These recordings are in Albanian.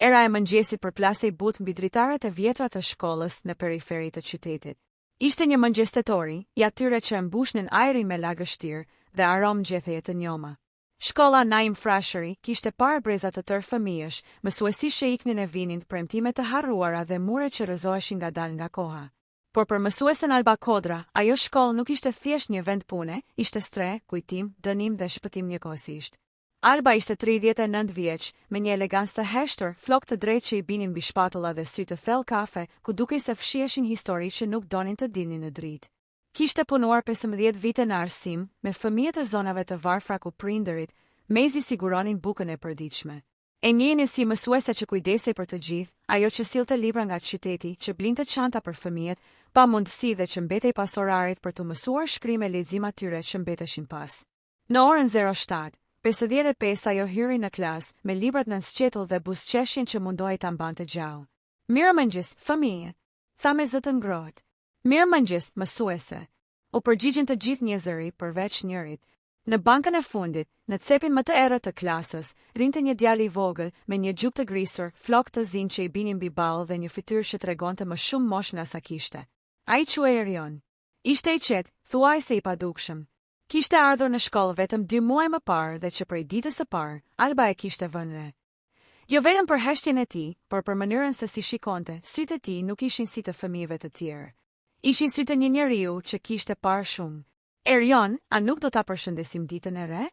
Era e mëngjesit përplasej butë mbi dritaret e vjetra të shkollës në periferi të qytetit. Ishte një mëngjes tetori, i atyre që mbushnin ajrin me lagështirë dhe aromë gjetheje të njoma. Shkolla Naim Frashëri kishte parë breza të tërë fëmijësh, mësuesi që iknin e vinin, premtime të harruara dhe mure që rrëzoheshin ngadalë nga koha. Por për mësuesen Alba Kodra, ajo shkollë nuk ishte thjesht një vend pune, ishte stre, kujtim, dënim dhe shpëtim njëkohësisht. Alba ishte 39 vjeç, me një elegancë të heshtër, flokë të drejtë që i binin mbi shpatulla dhe sy të thellë kafe, ku dukej se fshiheshin histori që nuk donin të dilnin në dritë. Kishte punuar 15 vite në arsim, me fëmijët e zonave të varfra ku prindërit mezi siguronin bukën e përditshme. E njihnin si mësuese që kujdesej për të gjithë, ajo që sillte libra nga qyteti, që blinte çanta për fëmijët, pa mundësi dhe që mbetej pas orarit për të mësuar shkrim e lexim atyre që mbeteshin pas. Në orën 07:55 ajo hyri në klas, me librat nën sqetull dhe buzëqeshjen që mundohej ta mbante gjallë. Mirëmëngjes, fëmijë, tha me zë të ngrohtë. Mirëmëngjes, mësuese. U përgjigjen të gjithë njerëzori përveç njërit. Në bankën e fundit, në cepin më të errët të klasës, rinte një djalë i vogël me një xhup të grisur, flokë të zinj që i binin mbi ball dhe një fytyrë që tregonte më shumë moshë nga sa kishte. Ai quhej Erion. Ishte i qetë, thuajse i padukshëm. Kishte ardhur në shkollë vetëm 2 muaj më parë dhe që prej ditës së parë, Alba e kishte vënë re. Jo vetëm për heshtjen e tij, por për mënyrën se si shikonte, sytë e tij nuk ishin si të fëmijëve të tjerë. Ishin sytë një njeriu që kishte parë shumë. Erion, a nuk do ta përshëndesim ditën e re?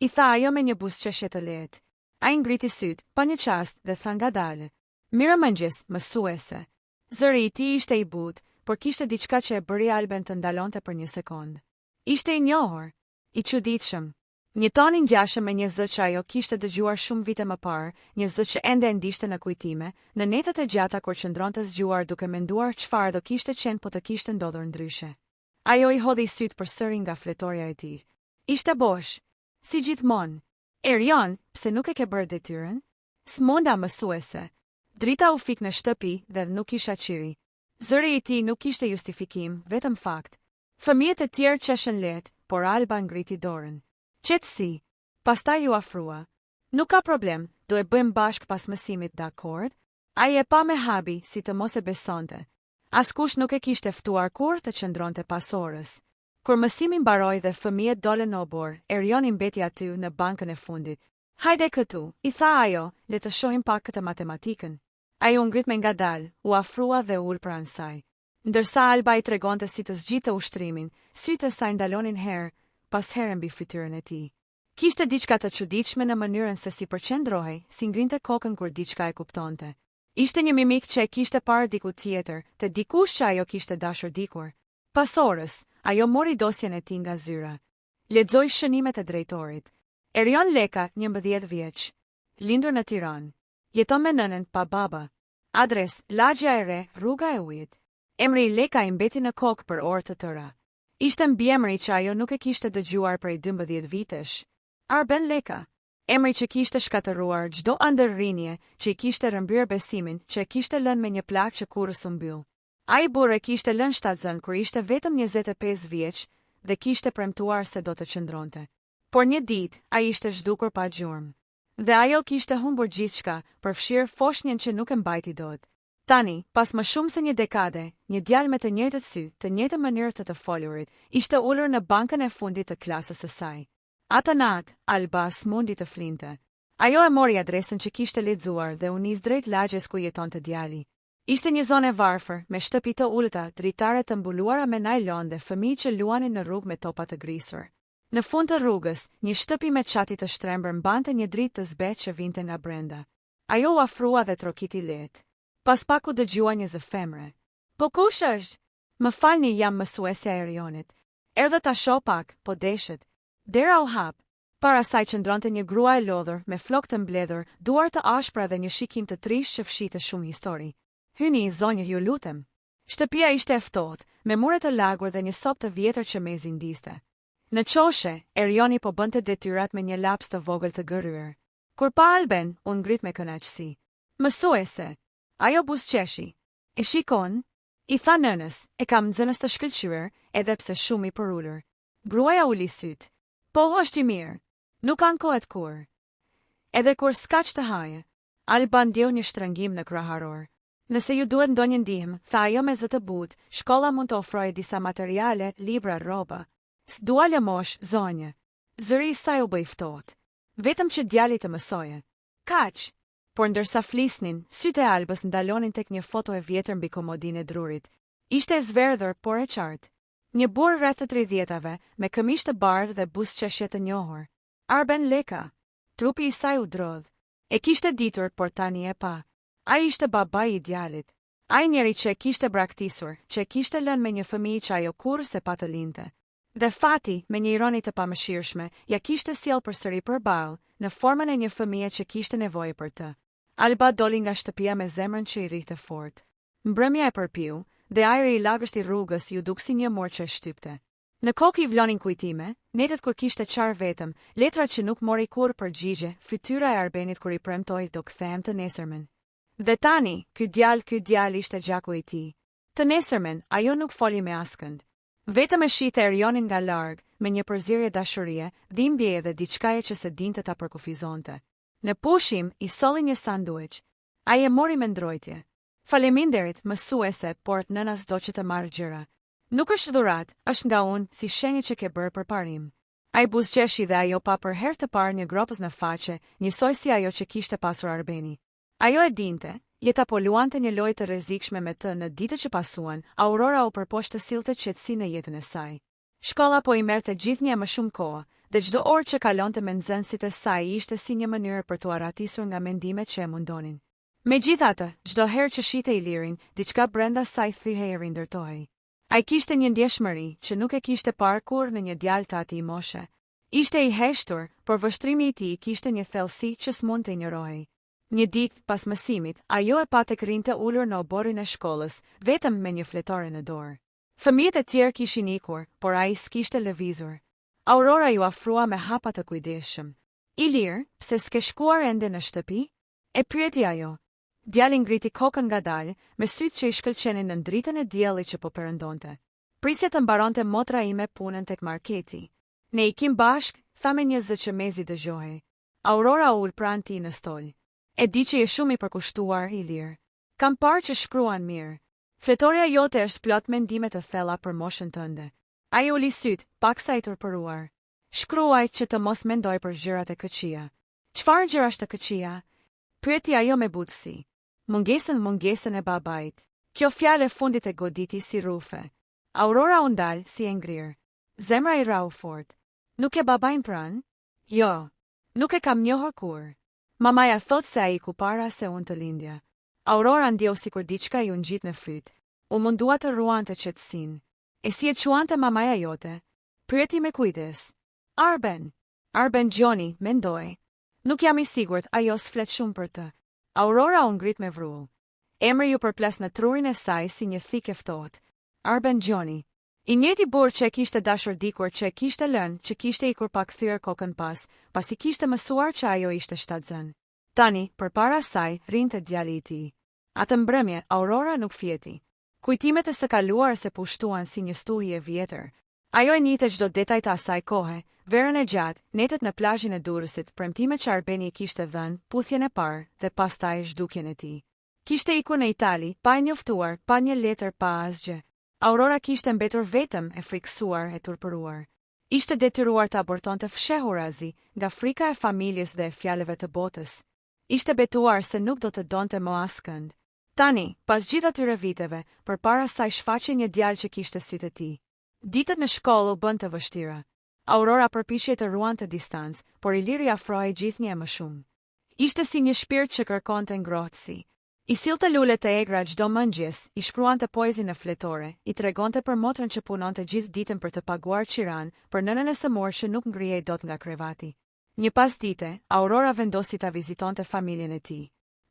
I tha ajo me një buzëqeshje të lehtë. Ai ngriti syt, pa një çast dhe tha ngadalë. Mirëmëngjes, mësuese. Zëri i tij ishte i butë, por kishte diçka që e bëri Alben të ndalonte për një sekond. Ishte i njohur, i çuditshëm. Një tonin ngjashëm me një zë që ajo kishte dëgjuar shumë vite më parë, një zë që ende ndishte në kujtime, në netët e gjata kur qëndronte zgjuar duke menduar çfarë do kishte qenë po të kishte ndodhur ndryshe. Ajo i hodhi syt përsëri nga fletorja e tij. Ishte bosh, si gjithmonë. Erion, pse nuk e ke bërë detyrën? S'munda, mësuese. Drita u fik në shtëpi dhe nuk isha qiri. Zëri i tij nuk kishte justifikim, vetëm fakt. Fëmijët e tjerë qeshën lehtë, por Alba ngriti dorën. Qetësi. Pastaj ju afrua. Nuk ka problem, do e bëjmë bashk pas mësimit, dakord? Ai e pa me habi, si të mos e besonte. Askush nuk e kishte ftuar kur të qëndronte pas orës. Kur mësimi mbaroi dhe fëmijët dolën në obor, Erion i mbeti aty në bankën e fundit. Hajde këtu, i tha ajo, le të shohim pak këtë matematikën. Ai u ngrit me ngadalë, u afrua dhe ul pranë saj. Ndërsa Alba i tregonte si të zgjitte ushtrimin, sytë e saj ndalonin herë pas here mbi fytyrën e tij. Kishte diçka të çuditshme në mënyrën se si përqendrohej, si ngrinte kokën kur diçka e kuptonte. Ishte një mimik që e kishte parë diku tjetër, te dikush që ajo kishte dashur dikur. Pas orës, ajo mori dosjen e tij nga zyra. Lexoi shënimet e drejtorit. Erion Leka, 11 vjeç. Lindur në Tiranë. Jeton me nënën pa baba. Adres, Lagja e Re, Rruga e Ujit. Emri i Leka i mbeti në kokë për orë të tëra. Ishte mbiemri që ajo nuk e kishte dëgjuar prej 12 vitesh. Arben Leka. Emri që kishte shkatëruar çdo ëndërrrinje, që i kishte rrëmbyer besimin, që e kishte lënë me një plak që kurrës u mbyll. Ai burrë kishte lënë shtatzën kur ishte vetëm 25 vjeç dhe kishte premtuar se do të qëndronte. Por një ditë, ai ishte zhdukur pa gjurmë. Dhe ajo kishte humbur gjithçka, përfshirë foshnjën që nuk e mbajti dot. Tani, pas më shumë se një dekade, një djalë me të njëjtët sy, të njëjtën mënyrë të folurit, ishte ulur në bankën e fundit të klasës së saj. Atë natë, Alba s'mundi të flinte. Ajo e mori adresën që kishte lexuar dhe u nis drejt lagjes ku jetonte djali. Ishte një zonë e varfër, me shtëpi të ulëta, dritare të mbuluara me najlon dhe fëmijë që luanin në rrugë me topa të grisur. Në fund të rrugës, një shtëpi me çati të shtrembër mbante një dritë të zbetë që vinte nga brenda. Ajo u afrua dhe trokiti lehtë. Pas pak u dëgjua një zë femre. Po kush është? Më falni, jam mësuesja e Erionit. Erdhë ta shoh pak, po deshet. Dera u hap. Para saj qëndronte një grua e lodhur, me flokë të mbledhur, duar të ashpra dhe një shikim të trishtë që fshinte shumë histori. Hyni, zonjë, ju lutem. Shtëpia ishte e ftohtë, me mure të lagur dhe një sopë të vjetër që mezi ndiste. Në çoshe, Erioni po bënte detyrat me një laps të vogël të gërryer. Kur pa Alben, u ngrit me kënaqësi. Mësuese. Ajo buzëqeshi. E shikon? I tha nënës, e kam nxënës të shkëlqyer, edhe pse shumë i përulur. Gruaja uli syt. Po, është i mirë. Nuk ankohet kur. Edhe kur s'ka që të haje. Alba ndjeu një shtrëngim në kraharor. Nëse ju duhet ndonjë ndihmë, tha ajo me zë të butë, shkolla mund të ofrojë disa materiale, libra, rroba. S'dua lëmosh, zonjë. Zëri i saj u bë i ftohtë. Vetëm që djali të mësoje. Kaq. Por ndërsa flisnin, sytë e Albës ndalonin tek një foto e vjetër mbi komodinë e drurit. Ishte e zverdhur, por e qartë. Një burr rreth të 30-tave, me këmishë të bardhë dhe buzëqeshje të njohur. Arben Leka. Trupi i saj u drodh. E kishte ditur, por tani e pa. Ai ishte babai i djalit. Ai njeri që e kishte braktisur, që e kishte lënë me një fëmijë që ajo kurrë se pa të lindte. Dhe fati, me një ironi të pamëshirshme, ja kishte sjell përsëri përballë, në formën e një fëmije që kishte nevojë për të. Alba doli nga shtëpia me zemrën që i rrihte fort. Mbrëmja e përpiu, dhe ajri i lagësht i rrugës ju duk si një morë që e shtypte. Në kokë i vlonin kujtime, netët kur kishte qarë vetëm, letrat që nuk mori kur përgjigje, fytyra e Arbenit kur i premtoi do kthehem të nesërmen. Dhe tani, ky djalë ishte gjaku i tij. Të nesërmen, ajo nuk foli me askënd. Vetëm e shite Erionin nga larg, me një përzierje dashurie, dhimbjeje dhe diçkaje që se dinte ta përkufizonte. Në pushim, i solli një sanduiç. Ai e mori me ndrojtje. Faleminderit, mësuese, por nëna s'do që të marrë gjëra. Nuk është dhurat, është nga unë, si shenjë që ke bërë përparim. Ai buzëqeshi dhe ajo pa për herë të parë një gropës në faqe, njësoj si ajo që kishte pasur Arbeni. Ajo e dinte, jeta po luante një lojë të rrezikshme me të në ditët që pasuan, Aurora u përpoq të sillte qetësi në jetën e saj. Shkolla po i merrte gjithnjë më shumë kohë, dhe çdo orë që kalonte me nxënësit e saj ishte si një mënyrë për t'u arratisur nga mendimet që e mundonin. Megjithatë, çdo herë që shite Ilirin, diçka brenda saj thihej e rindërtohej. Ai kishte një ndjeshmëri që nuk e kishte parë kurrë në një djalë të atij moshe. Ishte i heshtur, por vështrimi i tij kishte një thellësi që s'mund të injorohej. Një ditë pas mësimit, ajo e pa tek rinte ulur në oborrin e shkollës, vetëm me një fletore në dorë. Fëmijët e tjerë kishin ikur, por ai s'kishte lëvizur. Aurora ju afrua me hapa të kujdesshëm. Ilir, pse s'ke shkuar ende në shtëpi? E pyeti ajo. Djali ngriti kokën ngadalë, me sytë që i shkëlqenin në dritën e diellit që po perëndonte. Prisje të mbaronte motra ime punën tek marketi. Ne ikim bashk, tha me një zë që mezi dëgjohej. Aurora ul pranë tij në stol. E di që je shumë i përkushtuar, Ilir. Kam parë që shkruan mirë. Fletoria jote është plot mendime të thella për moshën tënde. Ai uli syt, paksa i turpëruar. Shkruaj që të mos mendoj për gjërat e këqija. Çfarë gjërash të këqija? Pyeti ajo me butësi. Mungesën e babait. Kjo fjalë e fundit e goditi si rufe. Aurora u ndal si e ngrirë. Zemra i rau fort. Nuk e babain pranë? Jo. Nuk e kam njohur kur. Mamaja thot se ai ku para se unë të lindja. Aurora ndjeu sikur diçka ju ngjit në fyt. U mundua të ruante qetësinë. E si e quante mamaja jote? Pyeti me kujdes. Arben Gjoni, mendoj. Nuk jam i sigurt, ajo s'flet shumë për të. Aurora u ngrit me vrull. Emri ju përplas në trurin e saj si një thikë e ftohtë. Arben Gjoni. I njëjti burr që e kishte dashur dikur që e kishte lënë, që kishte ikur pa kthyer kokën pasi kishte mësuar që ajo ishte shtatzën. Tani, përpara saj, rinte djali i tij. Atë mbrëmje, Aurora nuk fjeti. Kujtimet e së kaluar se pushtuan si një stuhi e vjetër. Ajo e njihte çdo detaj të asaj kohe, verën e gjatë, netët në plazhin e Durrësit, premtimet që Arbeni i kishte dhënë, puthjen e parë dhe pastaj zhdukjen e tij. Kishte ikur në Itali, pa e njoftuar, pa një letër, pa asgjë. Aurora kishte mbetur vetëm e friksuar e turpëruar. Ishte detyruar të abortonte fshehurazi, nga frika e familjes dhe e fjalëve të botës. Ishte betuar se nuk do të donte më askënd. Tani, pas gjithë atyre viteve, përpara saj shfaqej një djalë që kishte sytë e tij. Ditët në shkollë u bën të vështira. Aurora përpiqej të ruante distancë, por Iliri afrohej gjithnjë më shumë. Ishte si një shpirt që kërkonte ngrohtësi. I sillte lule të egra çdo mëngjes, i shkruante poezi në fletore, i tregonte për motrën që punonte gjithë ditën për të paguar qiran, për nënën e sëmurë që nuk ngrihej dot nga krevati. Një pasdite, Aurora vendosi ta vizitonte familjen e tij.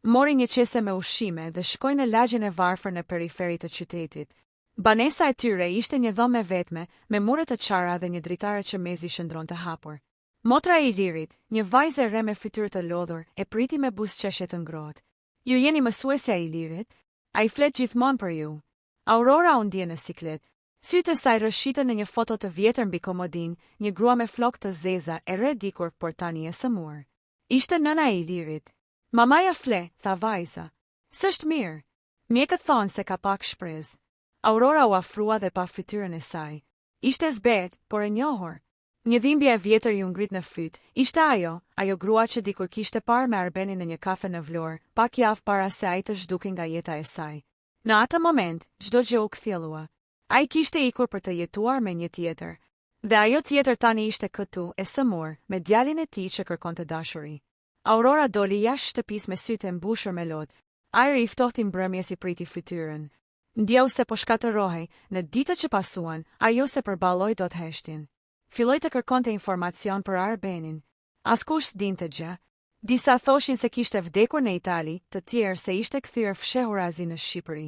Mori një qese me ushqime dhe shkoi në lagjen e varfër në periferi të qytetit. Banesa e tyre ishte një dhomë e vetme, me mure të çara dhe një dritare që mezi shndronte hapur. Motra e Ilirit, një vajzë e re me fytyrë të lodhur, e priti me buzëqeshje të ngrohtë. Ju jeni mësuesja e Ilirit? Ai flet gjithmonë për ju. Aurora u ndje në siklet. Sytë e saj rrëshitën në një foto të vjetër mbi komodinë, një grua me flokë të zeza e re dikur, por tani e sëmurë. Ishte nëna e Ilirit. Mamaja fle, tha vajza. S'është mirë. Mjekët thonë se ka pak shprezë. Aurora u afrua dhe pa fytyrën e saj. Ishte zbet, por e njohur. Një dhimbje e vjetër ju ngrit në fyt. Ishte ajo grua që dikur kishte parë me Arbenin në një kafe në Vlorë, pak javë para se ai të zhduki nga jeta e saj. Në atë moment, çdo gjë u kthjellua. Ai kishte ikur për të jetuar me një tjetër. Dhe ajo tjetër tani ishte këtu, e sëmur, me djalin e tij që kërkonte dashuri. Aurora doli jashtë shtëpisë me sytë e mbushur me lotë. Ajri i ftohtë mbrëmjes i priti fytyrën. Ndjeu se po shkatërrohej, në ditët që pasuan, ajo se përballoi dot heshtjen. Filloi të kërkonte informacion për Arbenin. Askush s'dinte gjë. Disa thoshin se kishte vdekur në Itali, të tjerë se ishte kthyer fshehurazi në Shqipëri.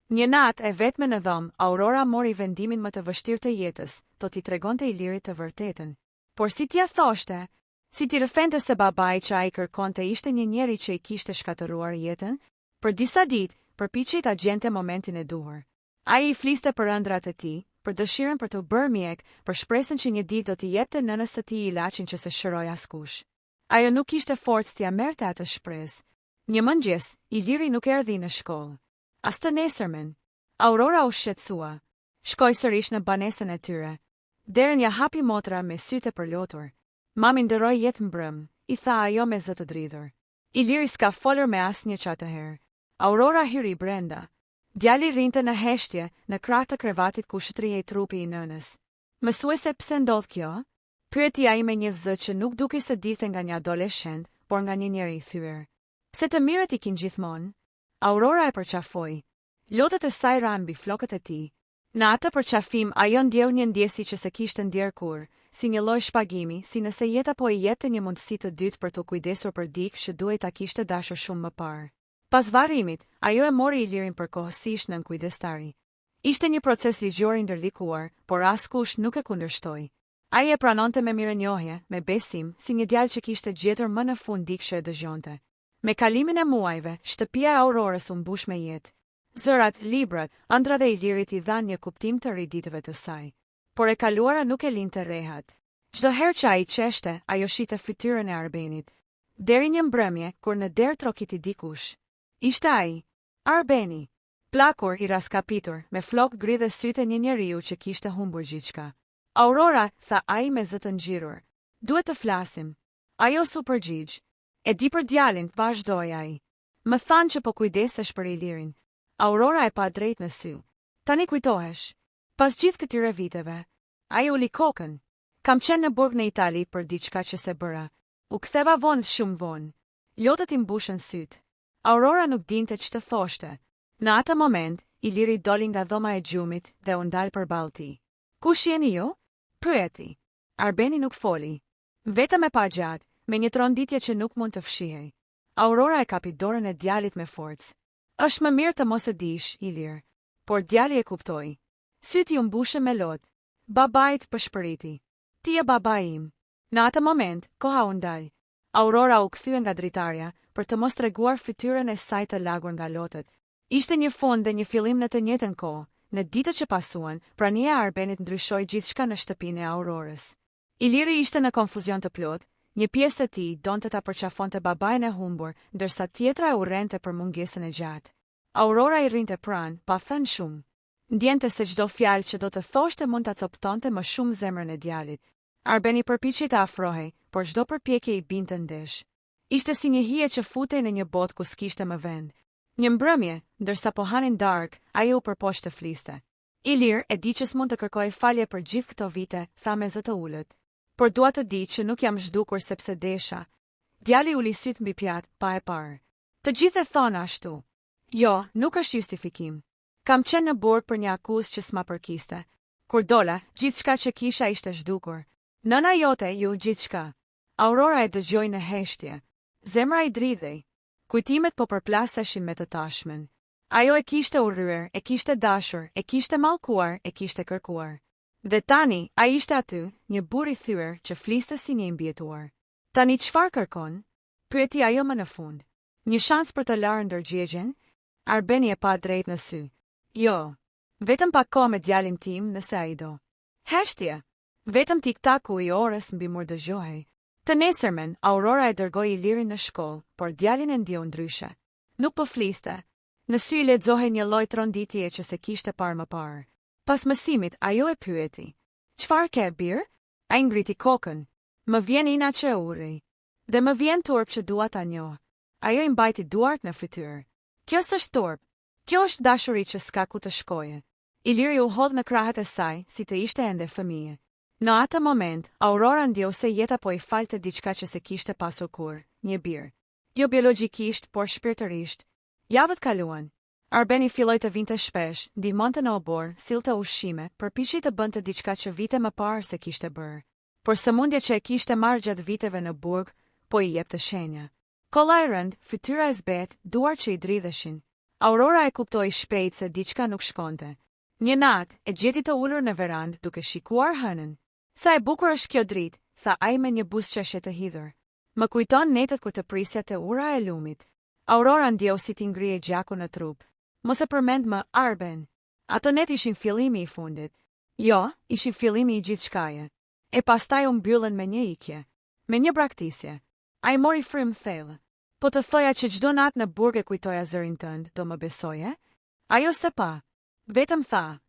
Një natë e vetme në dhomë, Aurora mori vendimin më të vështirë të jetës, do t'i tregonte Ilirit të vërtetën. Por si t'ia thoshte? Si t'i rëfente se babai që ai kërkonte ishte një njeri që i kishte shkatëruar jetën? Për disa ditë, përpiqej ta gjente momentin e duhur. Ai i fliste për ëndrat e tij, për dëshirën për të bërë mjek, për shpresën që një ditë do t'i jepte nënës së tij ilaçin që se shëroi askush. Ajo nuk kishte forcë t'ia merrte atë shpresë. Një mëngjes, Iliri nuk erdhi në shkollë. As të nesërmen. Aurora u shqetësua. Shkoi sërish në banesën e tyre. Derën ja hapi motra me sytë e përlotur. Mami ndëroi jetë mbrëm, i tha ajo me zë të dridhur. Iliri s'ka folur me asnjë çatëherë. Aurora hyri brenda. Djali rinte në heshtje, në krah të krevatit ku shtrihej trupi i nënës. Mësuese, pse ndodh kjo? Pyeti ai me një zë që nuk dukej se dite nga një adoleshent, por nga një njeri i thyer. Pse të mirët ikin gjithmonë? Aurora e përqafoi. Lotët e saj ranë mbi flokët e tij. Në atë përqafim ajo ndjeu një ndjesi që se kishte ndjer kur, si një lloj shpagimi, si nëse jeta po i jepte një mundësi të dytë për të kujdesur për dikë që duhej ta kishte dashur shumë më parë. Pas varrimit, ajo e mori Ilirin përkohësisht nën kujdestari. Ishte një proces ligjor i ndërlikuar, por askush nuk e kundërshtoi. Ai e pranonte me mirënjohje, me besim, si një djalë që kishte gjetur më në fund dikë që e dëgjonte. Me kalimin e muajve, shtëpia e Aurorës u mbush me jetë. Zërat, librat, ëndrat e Ilirit i dhanë një kuptim të ri ditëve të saj. Por e kaluara nuk e linte rehat. Çdo herë që ai qeshte, ajo shite fytyrën e Arbenit. Deri një mbrëmje, kur në derë trokiti dikush. Ishte ai, Arbeni. Plakur i raskapitur, me flok gri dhe sytë e një njeriu që kishte humbur gjithçka. Aurora, tha ai me zë të ngjirur. Duhet të flasim. Ajo su përgjigj. E di për djalin, vazhdoi ai. Më thanë që po kujdesesh për Ilirin. Aurora e pa drejt në sy. Tani kujtohesh. Pas gjithë këtyre viteve, ai uli kokën. Kam qenë në burg në Itali për diçka që se bëra. U ktheva vonë shumë vonë. Lotët i mbushën syt. Aurora nuk dinte ç'të thoshte. Në atë moment, Iliri doli nga dhoma e gjumit dhe u ndal përballë tij. Kush jeni ju? Pyeti. Arbeni nuk foli. Vetëm e pa gjatë, me një tronditje që nuk mund të fshihej. Aurora e kapi dorën e djalit me forcë. Është më mirë të mos e dish, Ilir. Por djali e kuptoi. Syti u mbushën me lotë. Babait përshpëriti. Ti je babai im. Në atë moment, koha u ndal. Aurora u kthye nga dritarja për të mos treguar fytyrën e saj të lagur nga lotët. Ishte një fund dhe një fillim në të njëjtën kohë. Në ditët që pasuan, prania e Arbenit ndryshoi gjithçka në shtëpinë e Aurorës. Iliri ishte në konfuzion të plotë. Një pjesë e tij donte ta përqafonte babain e humbur, ndërsa tjetra e urrente për mungesën e gjatë. Aurora i rrinte pranë, pa thënë shumë. Ndjente se çdo fjalë që do të thoshte mund ta coptonte më shumë zemrën e djalit. Arbeni përpiqej të afrohej, por çdo përpjekje i binte ndesh. Ishte si një hije që futej në një botë ku s'kishte më vend. Një mbrëmje, ndërsa po hanin darkë, ai u përpoq të fliste. Ilir e di që s'mund të kërkojë falje për gjithë këto vite, tha me zë të ulët. Por dua të di që nuk jam zhdukur sepse desha. Djali uli syt mbi pjatë, pa e parë. Të gjithë e thonë ashtu. Jo, nuk është justifikim. Kam qenë në burg për një akuzë që s'ma përkiste. Kur dola, gjithçka që kisha ishte zhdukur. Nëna jote ju gjithçka. Aurora e dëgjoi në heshtje. Zemra i dridhej. Kujtimet po përplaseshin me të tashmen. Ajo e kishte urryer, e kishte dashur, e kishte mallkuar, e kishte kërkuar. Dhe tani, ai ishte aty, një burr i thyer që fliste si një imbjetuar. Tani çfarë kërkon? Pyeti ajo më në fund. Një shans për të larë ndërgjegjen? Arbeni e pa drejt në sy. Jo. Vetëm pak kohë me djalin tim nëse ai do. Heshtje. Vetëm tik-taku i orës mbi mur dëgjohej. Të nesërmen, Aurora e dërgoi Ilirin në shkollë, por djalin e ndjeu ndryshe. Nuk po fliste. Në sy lexohej një lloj tronditje që se kishte parë më parë. Pas mësimit, ajo e pyeti: "Çfarë ke, bir?" Ai ngriti kokën. "Më vjen ina që urri. Dhe më vjen turp që dua ta njoh." Ajo I mbajti duart në fytyrë. "Kjo s'është turp. Kjo është dashuri që s'ka ku të shkojë." Iliri u hodh në krahët e saj, si të ishte ende fëmijë. Në atë moment, Aurora ndjeu se jeta po I falte diçka që se kishte pasur kur, një bir. Jo biologjikisht, por shpirtërisht. Javët kaluan. Arbeni filloi të vinte shpesh, ndihmonte në obor, sillte ushqime, përpiqej të bënte diçka që vite më parë se kishte bërë. Por sëmundja që e kishte marrë gjatë viteve në burg, po I jepte shenja. Kollaj rënd, fytyra e zbet, duar që I dridheshin. Aurora e kuptoi shpejt se diçka nuk shkonte. Një natë, e gjeti të ulur në verandë duke shikuar hënën. "Sa e bukur është kjo dritë," tha ai me një buzëqeshje të hidhur. "Më kujton netët kur të prisja te ura e lumit." Aurora ndjeu si t'i ngrihej gjaku në trup. "Mos e përmend më, Arben. Ato net ishin fillimi I fundit." "Jo, ishin fillimi I gjithçkaje." E pastaj u mbyllën me një ikje. Me një braktisje. Ai mori frym thellë. "Po të thoja që çdo natë në burg e kujtoja zërin tënd, do më besoje?" Ajo se pa. Vetëm tha: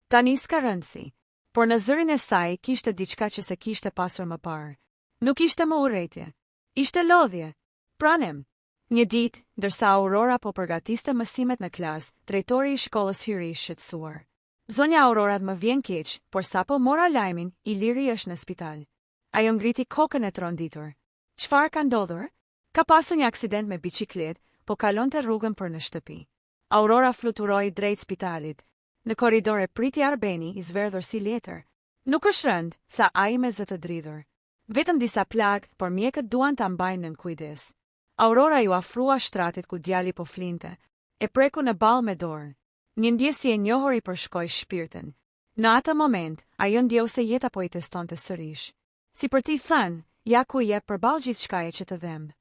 "Tani s'ka rëndësi." Por në zërin e saj kishte diçka që se kishte pasur më parë. Nuk ishte më urrëtie. Ishte lodhje. Pranem. Një ditë, ndërsa Aurora po përgatiste mësimet në klas, drejtori I shkollës hyri I shqetësuar. "Zonja Aurora më vjen keq, por sapo mora lajmin, Iliri është në spital." Ajo ngriti kokën e tronditur. "Çfarë ka ndodhur?" "Ka pasur një aksident me biçikletë, po kalonte rrugën për në shtëpi." Aurora fluturoi drejt spitalit. Në korridor e priti Arbeni I zverdhur si letër. "Nuk është rënd," tha ai me zë të dridhur. "Vetëm disa plagë, por mjekët duan ta mbajnë nën kujdes." Aurora ju afrua shtratit ku djali po flinte. E preku në ball me dorë. Një ndjesje e njohur I përshkoi shpirtin. Në atë moment, ajo ndjeu se jeta po I testonte sërish. Si për ti thënë, ja ku I jep përballë gjithçkaje që të dhemb.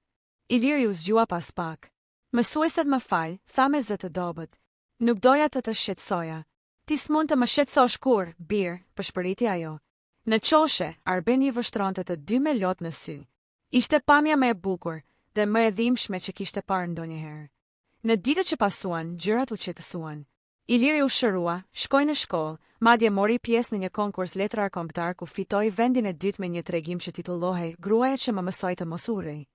Iliri u zgjua pas pak. "Mësueset më fal," tha me zë të dobët. "Nuk doja të shqetësoja." "Ti s'mund të më shqetësosh kur, bir," përshpëriti ajo. Në qoshe, Arbeni vështronte të dy me lot në sy. Ishte pamja më e bukur dhe më e dhimbshme që kishte parë ndonjëherë. Në ditët që pasuan, gjërat u qetësuan. Iliri u shërua, shkoi në shkollë, madje mori pjesë në një konkurs letrar kombëtar ku fitoi vendin e dytë me një tregim që titullohej "Gruaja që më mësoi të mos urrej."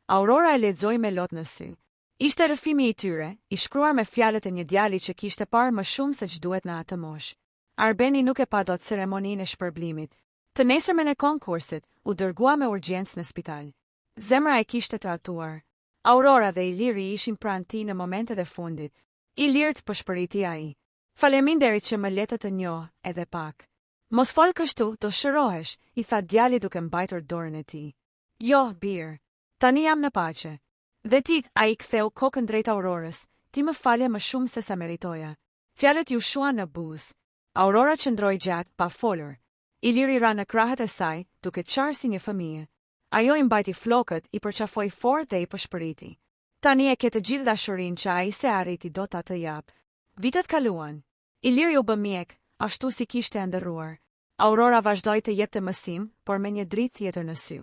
Aurora e lexoi me lot në sy. Ishte rrëfimi I tyre, I shkruar me fjalët e një djali që kishte parë më shumë se ç'duhet në atë moshë. Arbeni nuk e pa dot ceremoninë e shpërblimit. Të nesërmen e konkursit, u dërgua me urgjencë në spital. Zemra e kishte tratuar. Aurora dhe Iliri ishin pranë tij në momentet e fundit. Ilirt përshpëriti ai. "Faleminderit që më letë të njoh, edhe pak." "Mos fol kështu, do shërohesh," I tha djali duke mbajtur dorën e tij. "Jo, bir. Tani jam në paqe." "Dhe ti," ai ktheu kokën drejt Aurorës, "ti më falje më shumë se sa meritoja." Fjalët ju shuan në buzë. Aurora qëndroi gjatë pa folur. Iliri ra në krahët e saj, duke qarë si një fëmijë. Ajo I mbajti flokët, I përqafoi fort dhe I përshpëriti. "Tani e ke të gjithë dashurinë që ai se arriti do ta të jap." Vitet kaluan. Iliri u bë mjek, ashtu si kishte ndërruar. Aurora vazhdoi të jepte mësim, por me një dritë tjetër në sy.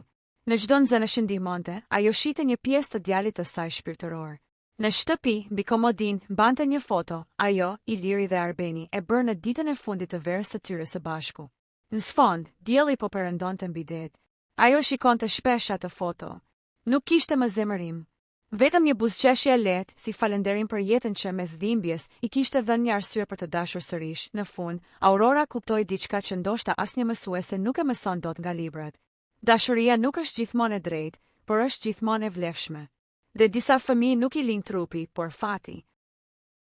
Në çdo nxënës që ndihmonte, ajo shite një pjesë të djalit të saj shpirtëror. Në shtëpi, mbi komodin, mbante një foto, ajo, Iliri dhe Arbeni e bërë në ditën e fundit të verës së tyre së bashku. Në sfond, dielli po perëndonte mbi det. Ajo shikonte shpesh atë foto. Nuk kishte më zemërim. Vetëm një buzëqeshje e lehtë, si falënderim për jetën që mes dhimbjes I kishte dhënë një arsye për të dashur sërish. Në fund, Aurora kuptoi diçka që ndoshta asnjë mësuese nuk e mëson dot nga librat. Dashuria nuk është gjithmonë e drejtë, por është gjithmonë e vlefshme. Dhe disa fëmijë nuk I lind trupi, por fati.